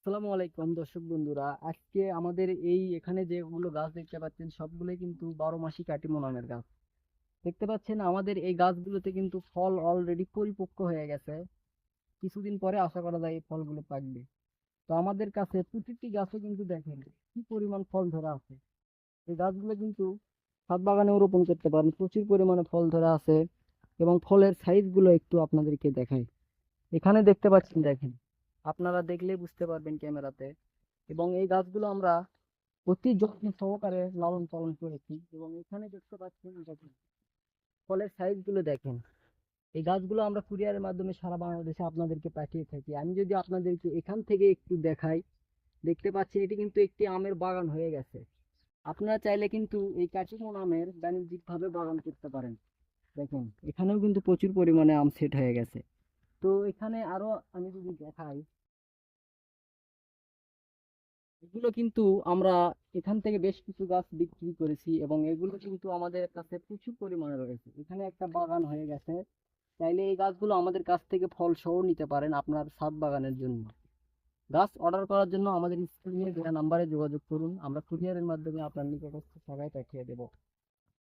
আসসালামু আলাইকুম দর্শক বন্ধুরা, আজকে আমাদের এখানে যেগুলো গাছ দেখতে পাচ্ছেন সবগুলোই কিন্তু 12 মাসি কাটিমন আমের গাছ। দেখতে পাচ্ছেন আমাদের এই গাছগুলোতে কিন্তু ফল অলরেডি পরিপক্ক হয়ে গেছে। কিছুদিন পরে আশা করা যায় এই ফলগুলো পাকবে। তো আমাদের কাছে প্রতিটি গাছে কিন্তু দেখেন কি পরিমাণ ফল ধরা আছে। এই গাছগুলো কিন্তু ছাদ বাগানেও রোপণ করতে পারেন, প্রচুর পরিমাণে ফল ধরা আছে। এবং ফলের সাইজ গুলো একটু আপনাদেরকে দেখাই। এখানে দেখতে পাচ্ছেন, দেখেন, আপনারা দেখলে বুঝতে পারবেন ক্যামেরাতে। এবং এই গাছগুলো আমরা অতি যত্ন সহকারে লালন পালন করেছি। এবং এখানে দেখতে পাচ্ছেন, দেখেন ফলের সাইজ গুলো দেখেন। এই গাছগুলো আমরা কুরিয়ারের মাধ্যমে সারা বাংলাদেশে আপনাদেরকে পাঠিয়ে থাকি। আমি যদি আপনাদেরকে এখান থেকে একটু দেখাই, দেখতে পাচ্ছেন এটি কিন্তু একটি আমের বাগান হয়ে গেছে। আপনারা চাইলে কিন্তু এই কাটিমন আমের বাণিজ্যিক ভাবে বাগান করতে পারেন। দেখেন এখানেও কিন্তু প্রচুর পরিমাণে আম সেট হয়ে গেছে। তো এখানে আরো আমি যদি দেখাই, এগুলো কিন্তু আমরা এখান থেকে বেশ কিছু গাছ বিক্রি করেছি এবং এগুলো কিন্তু আমাদের কাছে প্রচুর পরিমাণে রয়েছে। এখানে একটা বাগান হয়ে গেছে। চাইলে এই গাছগুলো আমাদের কাছ থেকে ফল সহ নিতে পারেন আপনার ছাদ বাগানের জন্য। গাছ অর্ডার করার জন্য আমাদের স্ক্রিনে দেওয়া নাম্বারে যোগাযোগ করুন, আমরা কুরিয়ারের মাধ্যমে আপনার নিকটস্থ জায়গায় পাঠিয়ে দেবো।